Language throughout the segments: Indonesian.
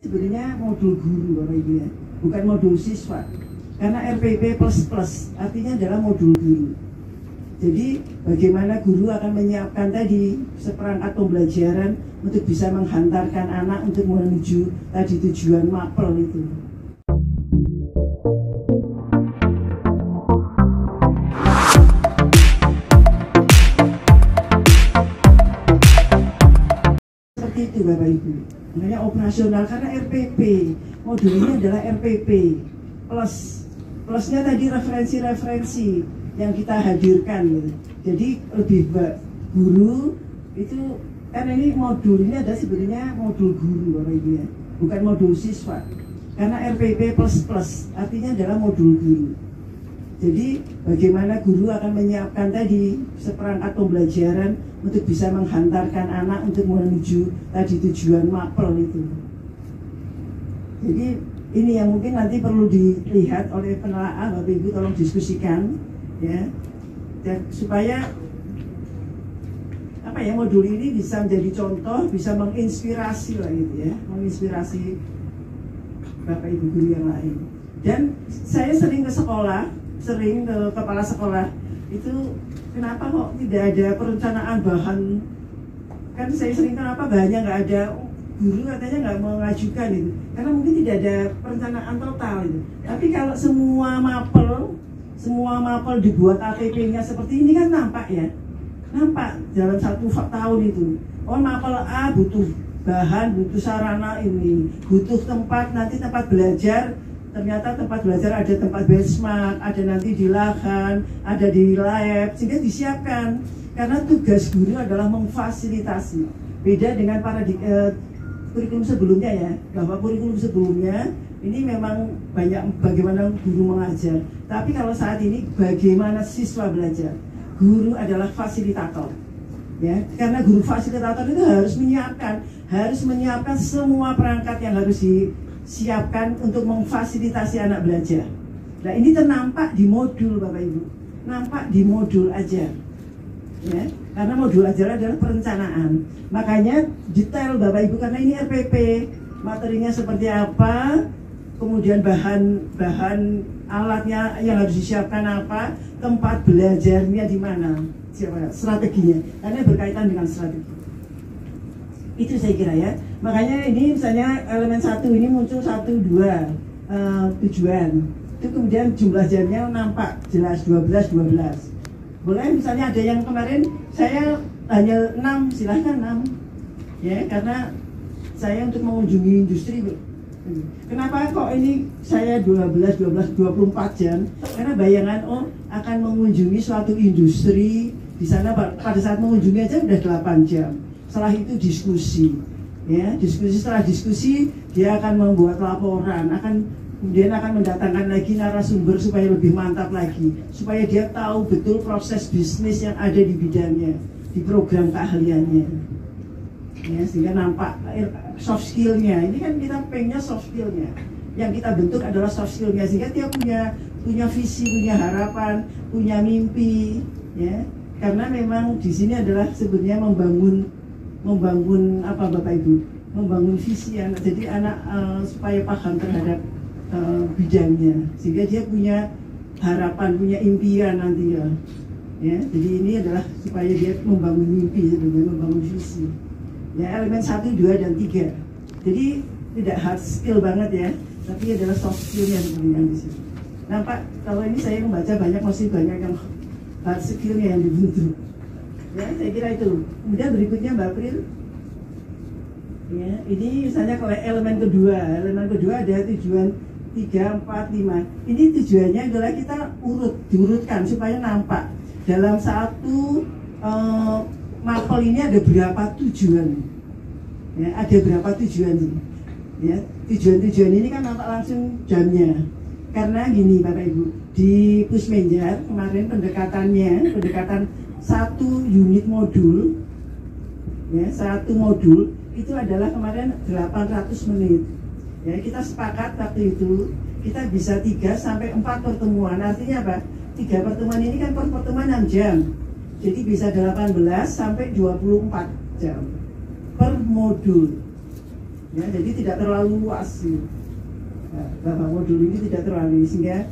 Sebenarnya modul guru Bapak Ibu ya, bukan modul siswa. Karena RPP++ artinya adalah modul guru. Jadi bagaimana guru akan menyiapkan tadi seperangkat pembelajaran untuk bisa menghantarkan anak untuk menuju tadi tujuan mapel itu. Seperti itu Bapak Ibu. Makanya operasional karena RPP. Modul ini adalah RPP plusnya tadi referensi-referensi yang kita hadirkan gitu. Jadi lebih guru itu karena ini modul ini adalah sebenarnya modul guru Bapak Ibu ya, bukan modul siswa. Karena RPP++ artinya adalah modul guru. Jadi bagaimana guru akan menyiapkan tadi seperangkat pembelajaran untuk bisa menghantarkan anak untuk menuju tadi tujuan mapel itu. Jadi ini yang mungkin nanti perlu dilihat oleh penelaah, Bapak Ibu tolong diskusikan ya, dan supaya apa ya, modul ini bisa menjadi contoh, bisa menginspirasi lah gitu ya, menginspirasi Bapak Ibu guru yang lain. Dan saya sering ke sekolah, sering ke kepala sekolah itu, kenapa kok tidak ada perencanaan bahan? Kan saya sering, kenapa bahannya nggak ada? Guru katanya nggak mengajukan itu, karena mungkin tidak ada perencanaan total itu. Tapi kalau semua mapel dibuat ATP-nya seperti ini kan nampak ya, nampak dalam 1 tahun itu. Oh, mapel A butuh bahan, butuh sarana ini, butuh tempat, nanti tempat belajar. Ternyata tempat belajar ada tempat benchmark, ada nanti di lahan, ada di lab, sehingga disiapkan. Karena tugas guru adalah memfasilitasi. Beda dengan kurikulum sebelumnya ya, bahwa kurikulum sebelumnya ini memang banyak bagaimana guru mengajar. Tapi kalau saat ini bagaimana siswa belajar. Guru adalah fasilitator. Ya, karena guru fasilitator itu harus menyiapkan semua perangkat yang harus disiapkan untuk memfasilitasi anak belajar. Nah, ini ternampak di modul Bapak Ibu. Nampak di modul ajar. Ya, karena modul ajar adalah perencanaan. Makanya detail Bapak Ibu, karena ini RPP, materinya seperti apa, kemudian bahan alatnya yang harus disiapkan apa, tempat belajarnya di mana, strateginya, karena berkaitan dengan strategi. Itu saya kira ya. Makanya ini misalnya elemen 1 ini muncul 1, 2 tujuan. Itu kemudian jumlah jamnya nampak jelas 12. Boleh misalnya ada yang kemarin saya hanya 6, silahkan 6 ya, karena saya untuk mengunjungi industri. Kenapa kok ini saya 24 jam? Karena bayangan akan mengunjungi suatu industri di sana, pada saat mengunjungi aja udah 8 jam. Setelah itu diskusi ya, setelah diskusi dia akan membuat laporan, kemudian akan mendatangkan lagi narasumber supaya lebih mantap lagi, supaya dia tahu betul proses bisnis yang ada di bidangnya, di program keahliannya ya, sehingga nampak soft skillnya. Ini kan kita pengennya soft skillnya, yang kita bentuk adalah soft skillnya, sehingga dia punya visi, punya harapan, punya mimpi ya. Karena memang di sini adalah sebenarnya membangun apa Bapak Ibu, membangun visi anak, jadi anak supaya paham terhadap bidangnya, sehingga dia punya harapan, punya impian nanti ya. Jadi ini adalah supaya dia membangun mimpi, sebenarnya membangun visi. Ya, elemen 1, 2, dan 3. Jadi tidak hard skill banget ya, tapi adalah soft skillnya sebenarnya di sini. Nampak kalau ini saya membaca masih banyak yang hard skillnya yang dibentuk. Ya, saya kira itu. Kemudian berikutnya Mbak April. Ya, ini misalnya kalau elemen kedua ada tujuan 3, 4, 5. Ini tujuannya adalah kita diurutkan supaya nampak dalam satu mapel ini ada berapa tujuan. Ya, ada berapa tujuan sih. Ya, tujuan ini kan nampak langsung jamnya. Karena gini Bapak Ibu, di Pusmenjar kemarin pendekatan 1 unit modul ya, 1 modul itu adalah kemarin 800 menit. Ya, kita sepakat waktu itu kita bisa 3 sampai 4 pertemuan. Artinya apa? 3 pertemuan ini kan per pertemuan 6 jam. Jadi bisa 18 sampai 24 jam per modul. ya, jadi tidak terlalu luas gitu. Nah, Bapak modul ini tidak terlalu, sehingga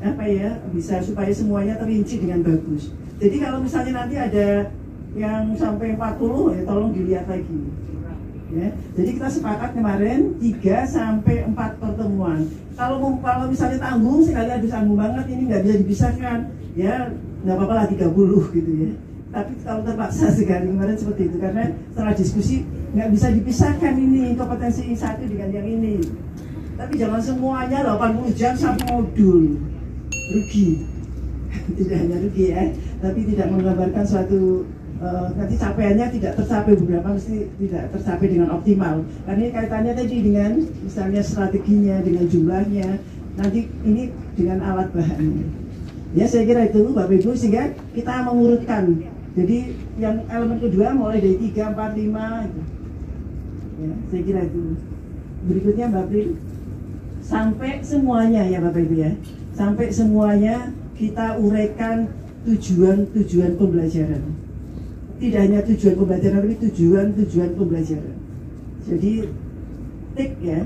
apa ya, bisa supaya semuanya terinci dengan bagus. Jadi kalau misalnya nanti ada yang sampai 40, ya tolong dilihat lagi. Ya, jadi kita sepakat kemarin 3 sampai 4 pertemuan. Kalau misalnya tanggung sekali, aduh tanggung banget ini nggak bisa dipisahkan, ya nggak apa-apa lah 30 gitu ya. Tapi kalau terpaksa sekali kemarin seperti itu, karena setelah diskusi nggak bisa dipisahkan ini kompetensi satu dengan yang ini. Tapi jangan semuanya 80 jam satu modul, rugi. Tidak hanya rugi ya, tapi tidak menggambarkan suatu nanti capaiannya tidak tercapai, beberapa mesti tidak tercapai dengan optimal. Karena ini kaitannya tadi dengan misalnya strateginya, dengan jumlahnya, nanti ini dengan alat bahannya. Ya saya kira itu Bapak Ibu, sehingga kita mengurutkan. Jadi yang elemen kedua mulai dari 3, 4, 5 itu. Ya, saya kira itu. Berikutnya Mbak Prin, sampai semuanya ya Bapak Ibu ya, sampai semuanya kita uraikan tujuan-tujuan pembelajaran. Tidak hanya tujuan pembelajaran, tapi tujuan-tujuan pembelajaran. Jadi TIK ya,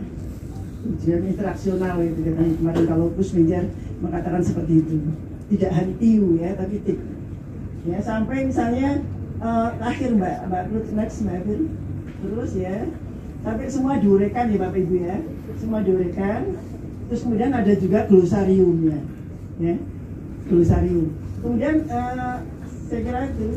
tujuan interaksional itu kan kemarin kalau Gus Menjar mengatakan seperti itu. Tidak hanya TIU ya, tapi TIK. Ya sampai misalnya akhir Mbak Ruth next Mbak Fir. Terus ya sampai semua diuraikan ya Bapak Ibu ya, semua diuraikan. Terus kemudian ada juga glosariumnya, ya glosarium. Kemudian saya kira itu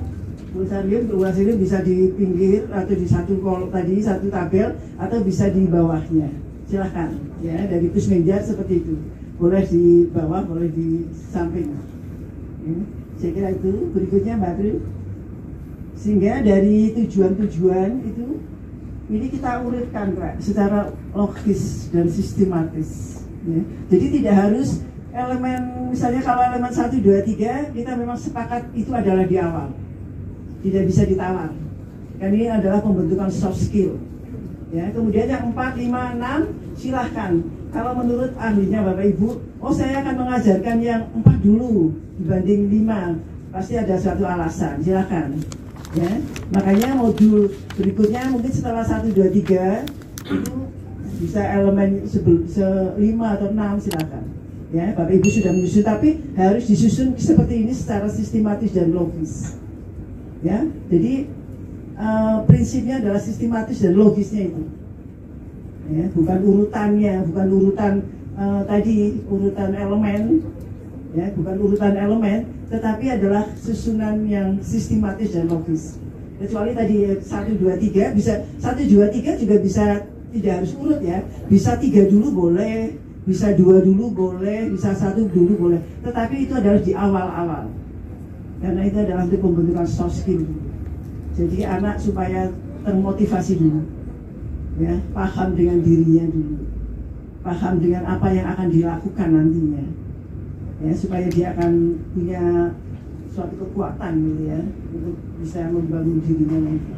glosarium bisa di pinggir atau di satu kolom tadi, satu tabel, atau bisa di bawahnya. Silahkan ya, dari Gus Menjar seperti itu. Boleh di bawah, boleh di samping. Ya, saya kira itu. Berikutnya Mbak Tri. Sehingga dari tujuan-tujuan itu ini kita urutkan Pak, secara logis dan sistematis. Ya. Jadi tidak harus elemen, misalnya kalau elemen 1, 2, 3 kita memang sepakat itu adalah di awal. Tidak bisa ditawar. Karena ini adalah pembentukan soft skill. Ya, kemudian yang 4, 5, 6 silahkan. Kalau menurut ahlinya Bapak Ibu, oh saya akan mengajarkan yang 4 dulu dibanding 5. Pasti ada suatu alasan, silahkan. Ya, makanya modul berikutnya mungkin setelah 1, 2, 3 itu bisa elemen 5 atau 6 silahkan. Ya, Bapak Ibu sudah menyusun, tapi harus disusun seperti ini secara sistematis dan logis. Ya, jadi prinsipnya adalah sistematis dan logisnya itu. Ya, bukan urutannya, bukan urutan tadi urutan elemen, ya, bukan urutan elemen, tetapi adalah susunan yang sistematis dan logis. Kecuali tadi 1, 2, 3 bisa 1, 2, 3 juga bisa tidak harus urut ya, bisa 3 dulu boleh, bisa 2 dulu boleh, bisa 1 dulu boleh. Tetapi itu adalah di awal-awal. Karena itu adalah untuk pembentukan soft skill. Jadi anak supaya termotivasi dulu, ya, paham dengan dirinya dulu, paham dengan apa yang akan dilakukan nantinya, ya, supaya dia akan punya suatu kekuatan gitu ya, untuk bisa membangun dirinya nanti.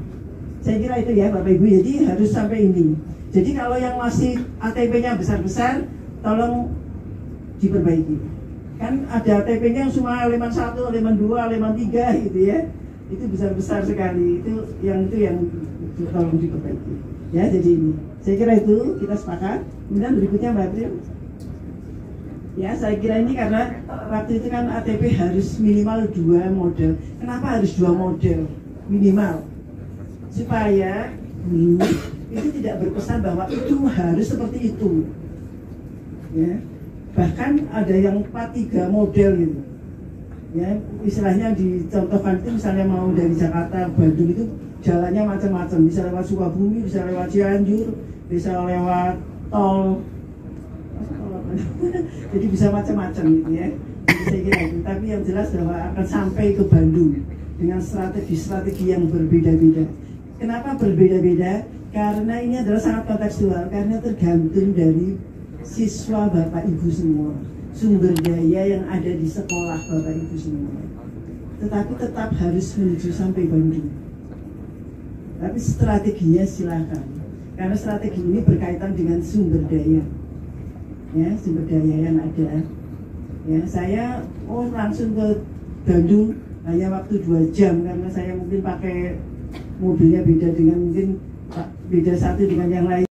Saya kira itu ya Bapak Ibu. Jadi harus sampai ini. Jadi kalau yang masih ATP-nya besar-besar, tolong diperbaiki. Kan ada ATP-nya yang cuma elemen 1, elemen 2, elemen 3 gitu ya. Itu besar-besar sekali. Itu yang tolong diperbaiki. Ya, jadi ini. Saya kira itu kita sepakat. Kemudian berikutnya Mbak Prim. Ya, saya kira ini karena waktu itu kan ATP harus minimal 2 model. Kenapa harus 2 model? Minimal. Supaya itu tidak berpesan bahwa itu harus seperti itu. Ya. Bahkan ada yang 4-3 model gitu. Ya, istilahnya dicontohkan itu misalnya mau dari Jakarta Bandung itu jalannya macam-macam, bisa lewat Sukabumi, bisa lewat Cianjur, bisa lewat tol. Jadi bisa macam-macam gitu ya. Jadi saya kira itu. Tapi yang jelas bahwa akan sampai ke Bandung dengan strategi-strategi yang berbeda-beda. Kenapa berbeda-beda? Karena ini adalah sangat kontekstual, karena tergantung dari siswa Bapak Ibu semua, sumber daya yang ada di sekolah Bapak Ibu semua. Tetapi tetap harus menuju sampai Bandung. Tapi strateginya silakan, karena strategi ini berkaitan dengan sumber daya, ya, sumber daya yang ada. Ya, saya langsung ke Bandung hanya waktu 2 jam karena saya mungkin pakai mobilnya beda dengan mungkin Pak beda satu dengan yang lain.